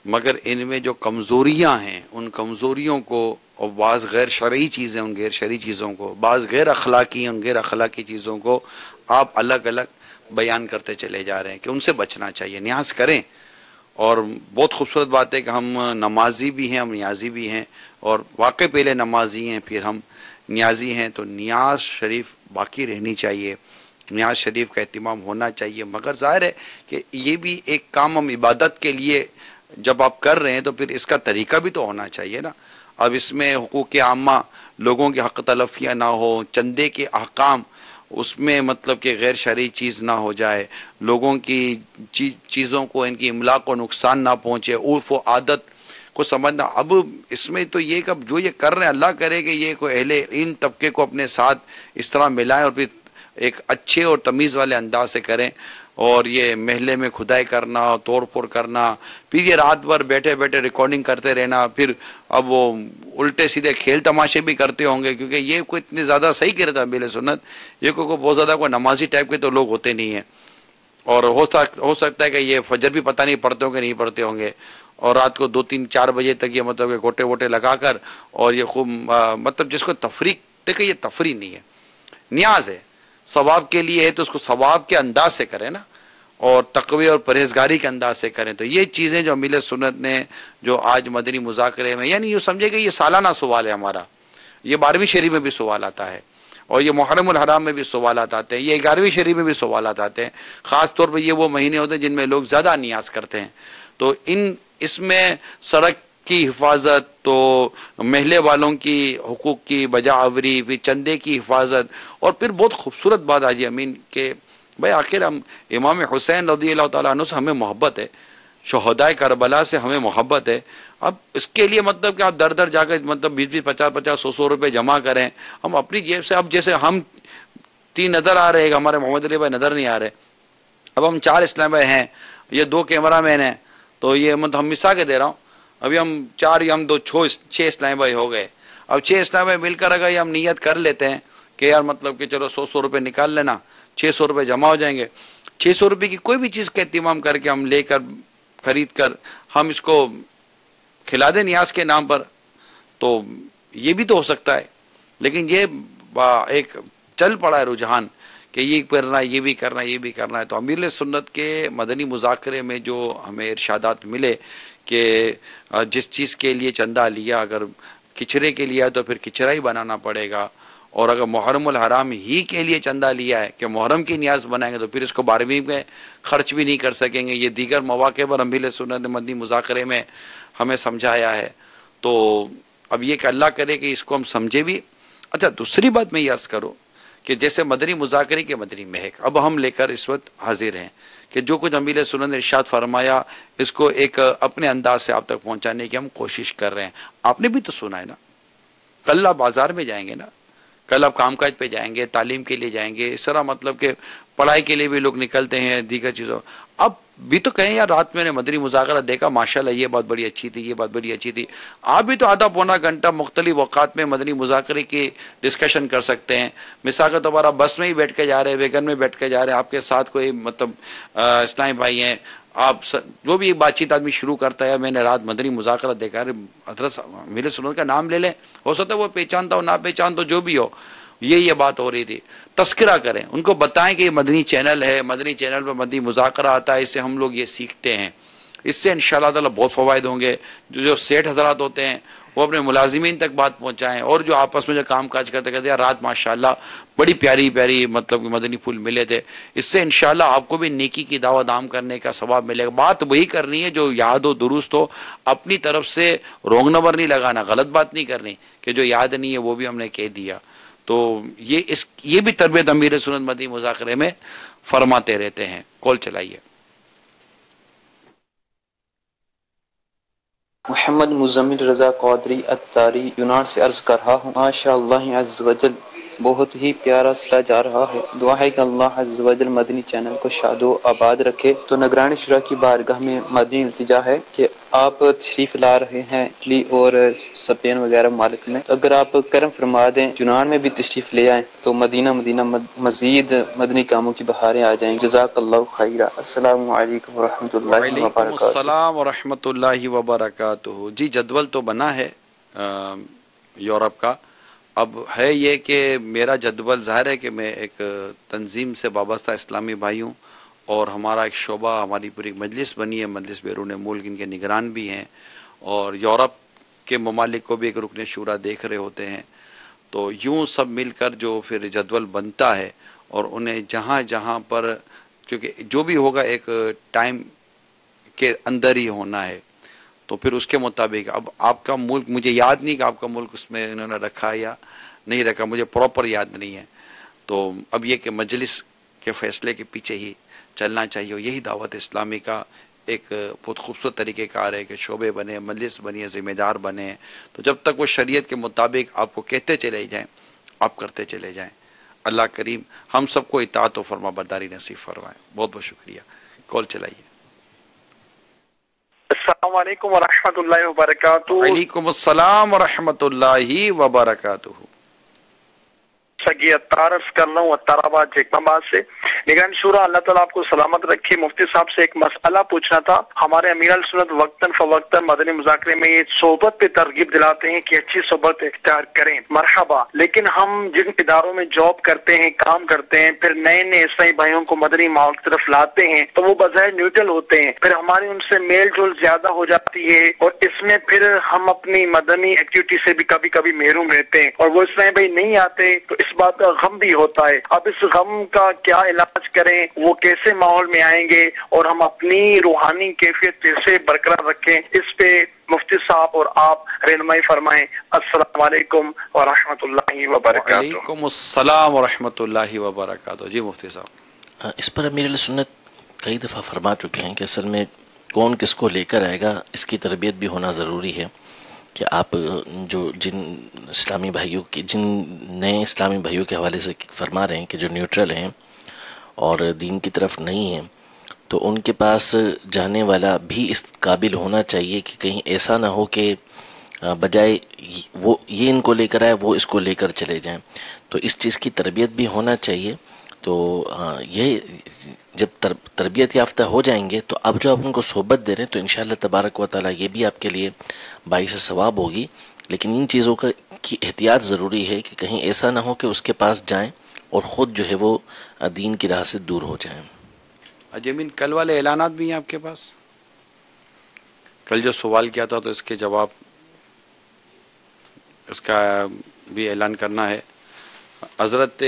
مگر ان میں جو کمزوریاں ہیں ان کمزوریوں کو، اور بعض غیر شرعی چیزیں ان غیر شرعی چیزوں کو، بعض غیر اخلاقی ان غیر اخلاقی چیزوں کو آپ الگ الگ بیان کرتے چلے جا رہے ہیں کہ ان سے بچنا چاہیے۔ نیاز کریں، اور بہت خوبصورت بات ہے کہ ہم نمازی بھی ہیں، ہم نیازی بھی ہیں، اور واقع پہلے نمازی ہیں پھر ہم نیازی ہیں، تو نیاز شریف باقی رہنی چاہیے، نیاز شریف کا اہتمام ہونا چاہیے، مگر ظاہر ہے کہ یہ بھی ایک کام ہم عبادت کے لیے جب آپ کر رہے ہیں تو پھر اس کا طریقہ بھی تو ہونا چاہیے نا۔ اب اس میں حقوق عامہ، لوگوں کے حق تلفیاں نہ ہو، چندے کے احکام اس میں مطلب کہ غیر شرعی چیز نہ ہو جائے، لوگوں کی چیزوں کو، ان کی املاک کو نقصان نہ پہنچے، عرف و عادت کو سمجھنا۔ اب اس میں تو یہ کہ اب جو یہ کر رہے ہیں اللہ کرے کہ یہ کوئی اہل علم طبقے کو اپنے ساتھ اس طرح ملائیں اور پھر ایک اچھے اور تمیز والے انداز سے کریں، اور یہ محلے میں کھدائی کرنا، توڑ پھوڑ کرنا، پھر یہ رات بھر بیٹھے بیٹھے ریکارڈنگ کرتے رہنا، پھر اب وہ الٹے سیدھے کھیل تماشے بھی کرتے ہوں گے، کیونکہ یہ کوئی اتنے زیادہ صحیح کہہ رہا تھا اہل سنت، یہ کوئی بہت زیادہ کوئی نمازی ٹائپ کے تو لوگ ہوتے نہیں ہیں، اور ہو سکتا ہے کہ یہ فجر بھی پتہ نہیں پڑھتے ہوں گے نہیں پڑھتے ہوں گے، اور رات کو 2-3-4 بجے تک یہ مطلب کہ گوٹے ووٹے لگا کر، اور یہ خوب مطلب جس کو تفریق، دیکھیں یہ تفریح نہیں ہے، نیاز ہے، ثواب کے لیے ہے تو اس کو ثواب کے انداز سے کریں نا، اور تقوی اور پرہیزگاری کے انداز سے کریں۔ تو یہ چیزیں جو امیل سنت نے جو آج مدنی مذاکرے میں، یعنی یہ سمجھے کہ یہ سالانہ سوال ہے ہمارا، یہ 12ویں شریف میں بھی سوال آتا ہے، اور یہ محرم الحرام میں بھی سوالات آتے ہیں، یہ 11ویں شریف میں بھی سوالات آتے ہیں، خاص طور پہ یہ وہ مہینے ہوتے ہیں جن میں لوگ زیادہ نیاز کرتے ہیں، تو اس میں سڑک کی حفاظت، تو محلے والوں کی حقوق کی بجا آوری، پھر چندے کی حفاظت، اور پھر بہت خوبصورت بات حاجی امین کہ بھائی آخر ہم امام حسین رضی اللہ تعالیٰ عنہ سے ہمیں محبت ہے، شہدائے کربلا سے ہمیں محبت ہے، اب اس کے لیے مطلب کہ آپ در در جا کے مطلب 20-20, 50-50, 100 روپے جمع کریں، ہم اپنی جیب سے، اب جیسے ہم 3 نظر آ رہے ہیں، ہمارے محمد علی بھائی نظر نہیں آ رہے، اب ہم 4 اسلام بھائی ہیں، یہ 2 کیمرہ مین ہیں، تو یہ مطلب ہم مثال کے دے رہا ہوں، ابھی ہم 4 یا ہم 2 6 اسلام بھائی ہو گئے، اب 6 اسلام بھائی مل کر اگر ہم نیت کر لیتے ہیں کہ یار مطلب کہ چلو 100 روپے نکال لینا، 600 روپے جمع ہو جائیں گے، 600 روپے کی کوئی بھی چیز کا اہتمام کر کے ہم لے کر خرید کر ہم اس کو کھلا دیں نیاز کے نام پر، تو یہ بھی تو ہو سکتا ہے، لیکن یہ ایک چل پڑا ہے رجحان کہ یہ کرنا ہے، یہ بھی کرنا ہے، یہ بھی کرنا ہے، تو امیر سنت کے مدنی مذاکرے میں جو ہمیں ارشادات ملے کہ جس چیز کے لیے چندہ لیا، اگر کچرے کے لیے ہے تو پھر کچرا ہی بنانا پڑے گا، اور اگر محرم الحرام ہی کے لیے چندہ لیا ہے کہ محرم کی نیاز بنائیں گے تو پھر اس کو 12ویں میں خرچ بھی نہیں کر سکیں گے، یہ دیگر مواقع پر امیر سنت مدنی مذاکرے میں ہمیں سمجھایا ہے، تو اب یہ کہ اللہ کرے کہ اس کو ہم سمجھے بھی۔ اچھا دوسری بات میں یہ عرض کروں کہ جیسے مدنی مذاکرے کے مدنی مہک اب ہم لے کر اس وقت حاضر ہیں کہ جو کچھ امیر سنت نے ارشاد فرمایا اس کو ایک اپنے انداز سے آپ تک پہنچانے کی ہم کوشش کر رہے ہیں۔ آپ نے بھی تو سنا ہے نا، کل آپ بازار میں جائیں گے نا، کل آپ کام کاج پہ جائیں گے، تعلیم کے لیے جائیں گے، اس طرح مطلب کہ پڑھائی کے لیے بھی لوگ نکلتے ہیں، دیگر چیزوں، اب بھی تو کہیں یار رات میں نے مدنی مذاکرہ دیکھا، ماشاءاللہ یہ بات بڑی اچھی تھی، یہ بات بڑی اچھی تھی، آپ بھی تو آدھا پونا گھنٹہ مختلف اوقات میں مدنی مذاکرے کی ڈسکشن کر سکتے ہیں۔ مثال کے طور پر آپ بس میں ہی بیٹھ کے جا رہے ہیں، ویگن میں بیٹھ کے جا رہے ہیں، آپ کے ساتھ کوئی مطلب اسلامی بھائی ہیں، آپ جو بھی بات چیت آدمی شروع کرتا ہے، میں نے رات مدنی مذاکرہ دیکھا، حضرت میرے سنت کا نام لے لیں، ہو سکتا ہے وہ پہچانتا ہو نہ پہچانتا ہو، جو بھی ہو، یہ بات ہو رہی تھی، تذکرہ کریں، ان کو بتائیں کہ یہ مدنی چینل ہے، مدنی چینل پر مدنی مذاکرہ آتا ہے، اس سے ہم لوگ یہ سیکھتے ہیں، اس سے انشاءاللہ تعالی بہت فوائد ہوں گے۔ جو سیٹھ حضرات ہوتے ہیں وہ اپنے ملازمین تک بات پہنچائیں، اور جو آپس میں جو کام کاج کرتے کرتے رات ماشاءاللہ بڑی پیاری پیاری مطلب مدنی پھول ملے تھے. اس سے انشاءاللہ آپ کو بھی نیکی کی دعوت عام کرنے کا ثواب ملے گا. بات وہی کرنی ہے جو یاد ہو، درست ہو، اپنی طرف سے رونگ نمبر نہیں لگانا، غلط بات نہیں کرنی کہ جو یاد نہیں ہے وہ بھی ہم نے کہہ دیا. تو یہ بھی تربیت امیر سنت مدنی مذاکرے میں فرماتے رہتے ہیں. کال چلائیے. محمد مزمل رضا قادری اتاری یونان سے عرض کر رہا ہوں. ماشاء اللہ عز وجل بہت ہی پیارا سلا جا رہا ہے. دعا ہے کہ اللہ عز وجل مدنی چینل کو شاد و آباد رکھے. تو نگران شورا کی بارگاہ میں مدنی التجا ہے کہ آپ تشریف لا رہے ہیں اٹلی اور اسپین وغیرہ ممالک میں، تو اگر آپ کرم فرما دیں یونان میں بھی تشریف لے آئیں تو مدینہ مزید مدنی کاموں کی بہاریں آ جائیں. جزاک اللہ خیرہ. السلام علیکم ورحمۃ اللہ وعلیکم وبرکاتہ. السلام ورحمۃ اللہ وبرکاتہ. جی جدول تو بنا ہے یورپ کا. اب ہے یہ کہ میرا جدول ظاہر ہے کہ میں ایک تنظیم سے وابستہ اسلامی بھائی ہوں، اور ہمارا ایک شعبہ، ہماری پوری مجلس بنی ہے، مجلس بیرون ملک، ان کے نگران بھی ہیں، اور یورپ کے ممالک کو بھی ایک رکن شورا دیکھ رہے ہوتے ہیں. تو یوں سب مل کر جو پھر جدول بنتا ہے، اور انہیں جہاں جہاں پر، کیونکہ جو بھی ہوگا ایک ٹائم کے اندر ہی ہونا ہے، تو پھر اس کے مطابق اب آپ کا ملک، مجھے یاد نہیں کہ آپ کا ملک اس میں انہوں نے رکھا یا نہیں رکھا، مجھے پراپر یاد نہیں ہے. تو اب یہ کہ مجلس کے فیصلے کے پیچھے ہی چلنا چاہیے. یہی دعوت اسلامی کا ایک بہت خوبصورت طریقہ کار ہے کہ شعبے بنے، مجلس بنی، ذمہ دار بنے. تو جب تک وہ شریعت کے مطابق آپ کو کہتے چلے جائیں، آپ کرتے چلے جائیں. اللہ کریم ہم سب کو اطاعت و فرما برداری نصیب فرمائے. بہت بہت شکریہ. کال چلائیے. السلام علیکم ورحمۃ اللہ وبرکاتہ. وعلیکم السلام ورحمۃ اللہ وبرکاتہ. سگی اتار عرض کر رہا ہوں اتار آباد جیکم آباد سے. نگران شورا اللہ تعالیٰ آپ کو سلامت رکھے. مفتی صاحب سے ایک مسئلہ پوچھنا تھا. ہمارے امیر السنت وقتاً فوقتاً مدنی مذاکرے میں یہ صحبت پہ ترغیب دلاتے ہیں کہ اچھی صحبت اختیار کریں، مرحبا، لیکن ہم جن اداروں میں جاب کرتے ہیں، کام کرتے ہیں، پھر نئے نئے عیسائی بھائیوں کو مدنی ماحول کی طرف لاتے ہیں تو وہ بظاہر نیوٹرل ہوتے ہیں، پھر ہماری ان سے میل جول زیادہ ہو جاتی ہے، اور اس میں پھر ہم اپنی مدنی ایکٹیویٹی سے بھی کبھی کبھی محروم رہتے ہیں، اور وہ اسلامی بھائی نہیں آتے تو اس بات کا غم بھی ہوتا ہے. اب اس غم کا کیا علاج کریں، وہ کیسے ماحول میں آئیں گے، اور ہم اپنی روحانی کیفیت کیسے برقرار رکھیں، اس پہ مفتی صاحب اور آپ رہنمائی فرمائیں. السلام علیکم ورحمۃ اللہ وبرکاتہ. وعلیکم السلام ورحمۃ اللہ وبرکاتہ. جی مفتی صاحب. اس پر امیر سنت کئی دفعہ فرما چکے ہیں کہ اصل میں کون کس کو لے کر آئے گا اس کی تربیت بھی ہونا ضروری ہے. کہ آپ جو جن اسلامی بھائیوں کی، جن نئے اسلامی بھائیوں کے حوالے سے فرما رہے ہیں کہ جو نیوٹرل ہیں اور دین کی طرف نہیں ہیں، تو ان کے پاس جانے والا بھی اس قابل ہونا چاہیے کہ کہیں ایسا نہ ہو کہ بجائے وہ یہ ان کو لے کر آئے وہ اس کو لے کر چلے جائیں. تو اس چیز کی تربیت بھی ہونا چاہیے. تو یہ جب تربیت یافتہ ہو جائیں گے تو اب جو آپ ان کو صحبت دے رہے ہیں تو انشاءاللہ تبارک و تعالیٰ یہ بھی آپ کے لیے باعث ثواب ہوگی. لیکن ان چیزوں کی احتیاط ضروری ہے کہ کہیں ایسا نہ ہو کہ اس کے پاس جائیں اور خود جو ہے وہ دین کی راہ سے دور ہو جائیں. اجمین کل والے اعلانات بھی ہیں آپ کے پاس؟ کل جو سوال کیا تھا تو اس کے جواب، اس کا بھی اعلان کرنا ہے. حضرت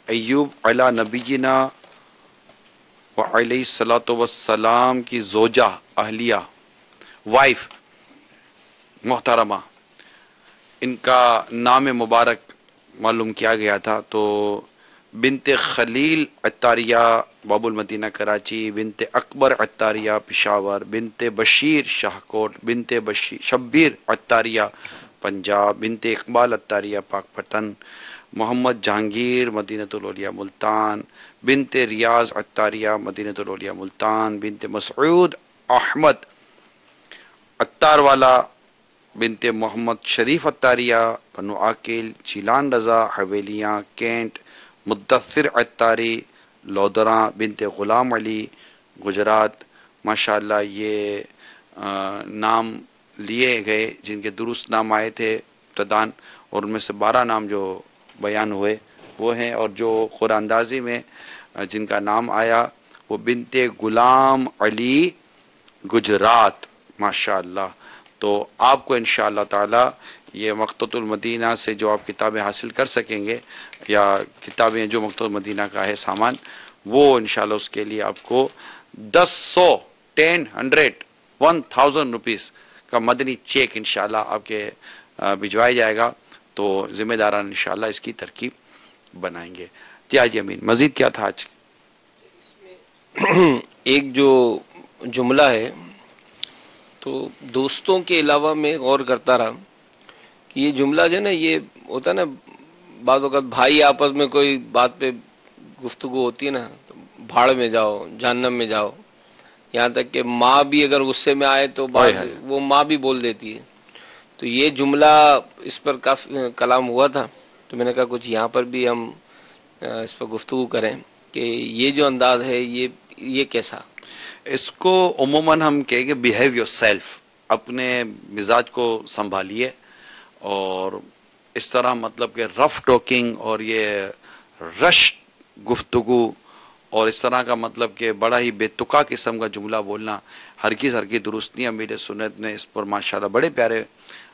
ایوب علی نبینا وعلیہ الصلوۃ والسلام کی زوجہ، اہلیہ، وائف محترمہ، ان کا نام مبارک معلوم کیا گیا تھا. تو بنت خلیل عطاریہ باب المدینہ کراچی، بنت اکبر عطاریہ پشاور، بنت بشیر شاہکوٹ، بنت شبیر عطاریہ پنجاب، بنت اقبال عطاریہ پاک پٹن، محمد جہانگیر مدینۃ الاولیاء ملتان، بنت ریاض عطاریہ مدینۃ الاولیاء ملتان، بنت مسعود احمد عطار والا، بنت محمد شریف عطاریہ بنو عاقل، چیلان رضا حویلیاں کینٹ، مدثر عطاری لودراں، بنت غلام علی گجرات. ماشاءاللہ یہ نام لیے گئے جن کے درست نام آئے تھے ابتدان، اور ان میں سے 12 نام جو بیان ہوئے وہ ہیں، اور جو قرآن اندازی میں جن کا نام آیا وہ بنت غلام علی گجرات. ماشاءاللہ. تو آپ کو انشاءاللہ تعالی یہ مکتبۃ المدینہ سے جو آپ کتابیں حاصل کر سکیں گے یا کتابیں جو مکتبۃ المدینہ کا ہے سامان، وہ انشاءاللہ اس کے لیے آپ کو 1000 روپیز کا مدنی چیک انشاءاللہ آپ کے بھجوایا جائے گا. تو ذمہ داران انشاءاللہ اس کی ترکیب بنائیں گے. جی حاجی امین، مزید کیا تھا آج؟ ایک جو جملہ ہے تو دوستوں کے علاوہ میں غور کرتا رہا کہ یہ جملہ جو ہے نا، یہ ہوتا ہے نا بعض اوقات بھائی آپس میں کوئی بات پہ گفتگو ہوتی ہے نا، تو بھاڑ میں جاؤ، جہنم میں جاؤ، یہاں تک کہ ماں بھی اگر غصے میں آئے تو وہ ماں بھی بول دیتی ہے. تو یہ جملہ اس پر کافی کلام ہوا تھا، تو میں نے کہا کچھ یہاں پر بھی ہم اس پر گفتگو کریں کہ یہ جو انداز ہے یہ کیسا. اس کو عموماً ہم کہیں گے بیہیو یور سیلف، اپنے مزاج کو سنبھالیے. اور اس طرح مطلب کہ رف ٹاکنگ اور یہ رش گفتگو اور اس طرح کا مطلب کہ بڑا ہی بے تکا قسم کا جملہ بولنا ہرگز درست نہیں. امیر سنت نے اس پر ماشاءاللہ بڑے پیارے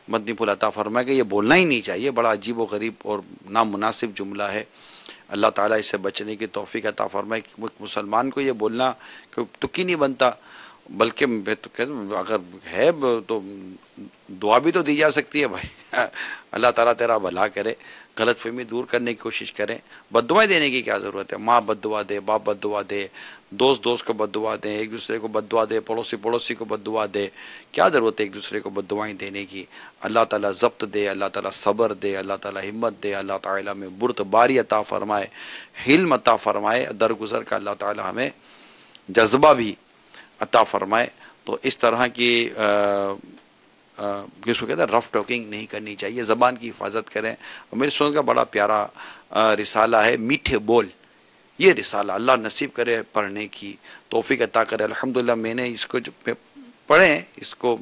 مدنی پھول عطا فرمایا کہ یہ بولنا ہی نہیں چاہیے، بڑا عجیب و غریب اور نامناسب جملہ ہے. اللہ تعالیٰ اس سے بچنے کی توفیق عطا فرمائے کہ مسلمان کو یہ بولنا کہ تک ہی نہیں بنتا، بلکہ اگر ہے تو دعا بھی تو دی جا سکتی ہے بھائی. اللہ تعالیٰ تیرا بھلا کرے، غلط فہمی دور کرنے کی کوشش کریں. بد دعائیں دینے کی کیا ضرورت ہے؟ ماں بد دعا دے، باپ بد دعا دے، دوست کو بد دعا دے، ایک دوسرے کو بد دعا دے، پڑوسی کو بد دعا دے. کیا ضرورت ہے ایک دوسرے کو بد دعائیں دینے کی؟ اللہ تعالیٰ ضبط دے، اللہ تعالیٰ صبر دے، اللہ تعالیٰ ہمت دے، اللہ تعالیٰ میں بردباری عطا فرمائے، حلم عطا فرمائے، درگزر کا اللہ تعالیٰ ہمیں جذبہ بھی عطا فرمائے. تو اس طرح کی جس کو کہتے ہیں رف ٹاکنگ نہیں کرنی چاہیے، زبان کی حفاظت کریں. میرے سن کا بڑا پیارا رسالہ ہے میٹھے بول. یہ رسالہ اللہ نصیب کرے پڑھنے کی توفیق عطا کرے. الحمدللہ میں نے اس کو جب پڑھے، اس کو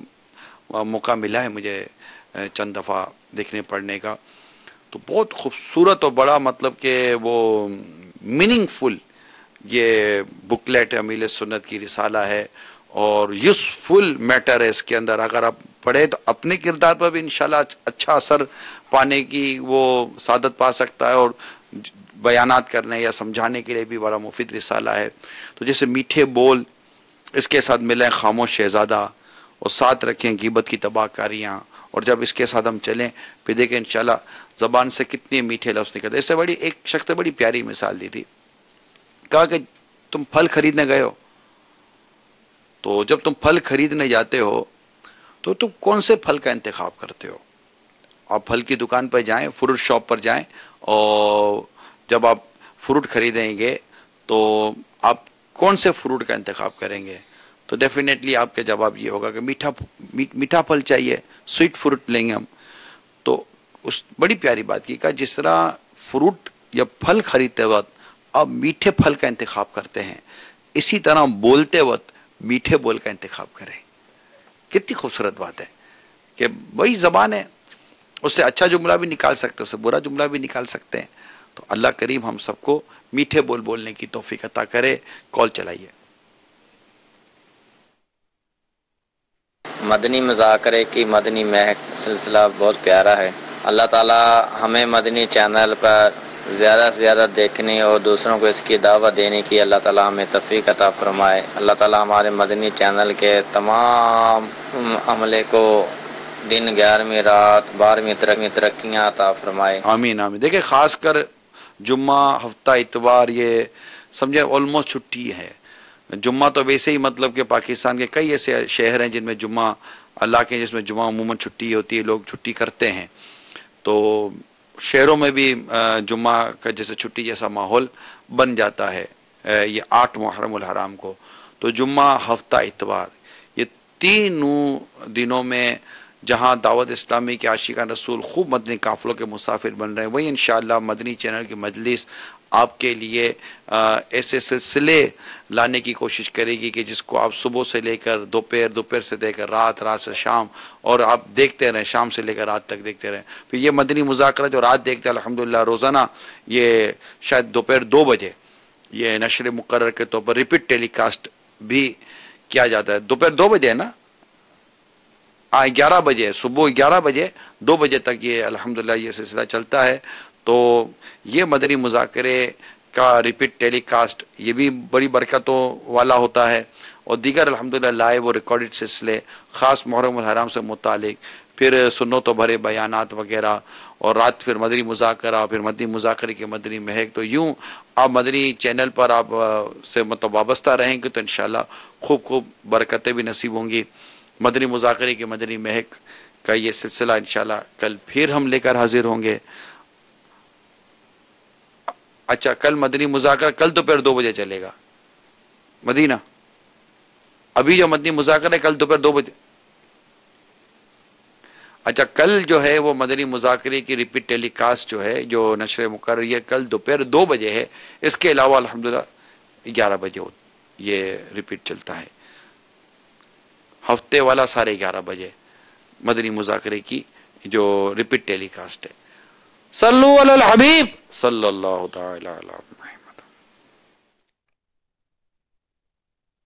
موقع ملا ہے مجھے چند دفعہ دیکھنے پڑھنے کا، تو بہت خوبصورت اور بڑا مطلب کہ وہ میننگ فل یہ بکلیٹ امیر سنت کی رسالہ ہے اور یوزفل میٹر ہے اس کے اندر. اگر آپ پڑھے تو اپنے کردار پر بھی انشاءاللہ اچھا اثر پانے کی وہ سعادت پا سکتا ہے، اور بیانات کرنے یا سمجھانے کے لیے بھی بڑا مفید رسالہ ہے. تو جیسے میٹھے بول، اس کے ساتھ ملیں خاموش شہزادہ، اور ساتھ رکھیں غیبت کی تباہ کاریاں. اور جب اس کے ساتھ ہم چلیں پھر دیکھیں انشاءاللہ زبان سے کتنے میٹھے لفظ نکلتے. اس سے بڑی ایک شخص نے بڑی پیاری مثال دی تھی، کہا کہ تم پھل خریدنے گئے ہو، تو جب تم پھل خریدنے جاتے ہو تو تم کون سے پھل کا انتخاب کرتے ہو؟ آپ پھل کی دکان پر جائیں، فروٹ شاپ پر جائیں، اور جب آپ فروٹ خریدیں گے تو آپ کون سے فروٹ کا انتخاب کریں گے؟ تو ڈیفینیٹلی آپ کا جواب یہ ہوگا کہ میٹھا پھل چاہیے، سویٹ فروٹ لیں گے ہم. تو اس بڑی پیاری بات کی، کہا جس طرح فروٹ یا پھل خریدتے وقت آپ میٹھے پھل کا انتخاب کرتے ہیں، اسی طرح بولتے وقت میٹھے بول کا انتخاب کریں. کتنی خوبصورت بات ہے کہ وہی زبان ہے، اس سے اچھا جملہ بھی نکال سکتے ہیں، اس سے برا جملہ بھی نکال سکتے ہیں. تو اللہ کریم ہم سب کو میٹھے بول بولنے کی توفیق عطا کرے. کال چلائیے. مدنی مذاکرے کی مدنی مہک سلسلہ بہت پیارا ہے. اللہ تعالی ہمیں مدنی چینل پر زیادہ سے زیادہ دیکھنے اور دوسروں کو اس کی دعوت دینے کی اللہ تعالیٰ ہمیں توفیق عطا فرمائے. اللہ تعالیٰ ہمارے مدنی چینل کے تمام عملے کو دن 11ویں رات 12ویں ترقیاں عطا فرمائے. آمین آمین. دیکھیں خاص کر جمعہ، ہفتہ اتوار یہ سمجھے آلموسٹ چھٹی ہے. جمعہ تو ویسے ہی مطلب کہ پاکستان کے کئی ایسے شہر ہیں جن میں جمعہ اللہ کے جس میں جمعہ عموماً چھٹی ہوتی ہے، لوگ چھٹی کرتے ہیں. تو شہروں میں بھی جمعہ کا جیسے چھٹی جیسا ماحول بن جاتا ہے یہ 8 محرم الحرام کو. تو جمعہ، ہفتہ، اتوار یہ تینوں دنوں میں جہاں دعوت اسلامی کے عاشقان رسول خوب مدنی قافلوں کے مسافر بن رہے ہیں، وہی انشاءاللہ مدنی چینل کی مجلس آپ کے لیے ایسے سلسلے لانے کی کوشش کرے گی کہ جس کو آپ صبح سے لے کر دوپہر سے لے کر رات سے شام، اور آپ دیکھتے رہیں، شام سے لے کر رات تک دیکھتے رہیں. پھر یہ مدنی مذاکرہ جو رات دیکھتے ہیں الحمدللہ روزانہ یہ شاید دوپہر 2 بجے یہ نشر مقرر کے طور پر ریپیٹ ٹیلی کاسٹ بھی کیا جاتا ہے. دوپہر 2 بجے ہے نا؟ 11 بجے صبح 11 بجے 2 بجے تک یہ الحمدللہ یہ سلسلہ چلتا ہے. تو یہ مدنی مذاکرے کا ریپیٹ ٹیلی کاسٹ یہ بھی بڑی برکتوں والا ہوتا ہے. اور دیگر الحمدللہ لائیو اور ریکارڈڈ سلسلے خاص محرم الحرام سے متعلق، پھر سنت و بھرے بیانات وغیرہ، اور رات پھر مدنی مذاکرہ، پھر مدنی مذاکرے کی مدنی مہک. تو یوں آپ مدنی چینل پر آپ سے مطلب وابستہ رہیں گے تو انشاءاللہ خوب خوب برکتیں بھی نصیب ہوں گی. مدنی مذاکرے کی مدنی مہک کا یہ سلسلہ انشاءاللہ کل پھر ہم لے کر حاضر ہوں گے. اچھا، کل مدنی مذاکرہ کل دوپہر 2 بجے چلے گا مدینہ. ابھی جو مدنی مذاکرہ ہے کل دوپہر 2 بجے. اچھا، کل جو ہے وہ مدنی مذاکرے کی ریپیٹ ٹیلی کاسٹ جو ہے جو نشر مقرر ہے کل دوپہر 2 بجے ہے. اس کے علاوہ الحمدللہ 11 بجے یہ ریپیٹ چلتا ہے. ہفتے والا 11:30 بجے مدنی مذاکرے کی جو ریپیٹ ٹیلی کاسٹ ہے. صلو علی الحبیب صلی اللہ تعالی علی محمد.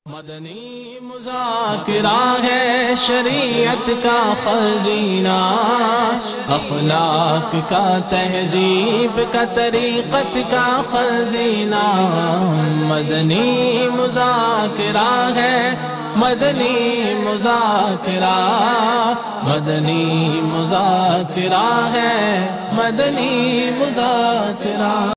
مدنی مذاکرہ ہے شریعت کا خزینہ، اخلاق کا تہذیب کا طریقت کا خزینہ. مدنی مذاکرہ ہے، مدنی مذاکرہ، مدنی مذاکرہ ہے، مدنی مذاکرہ.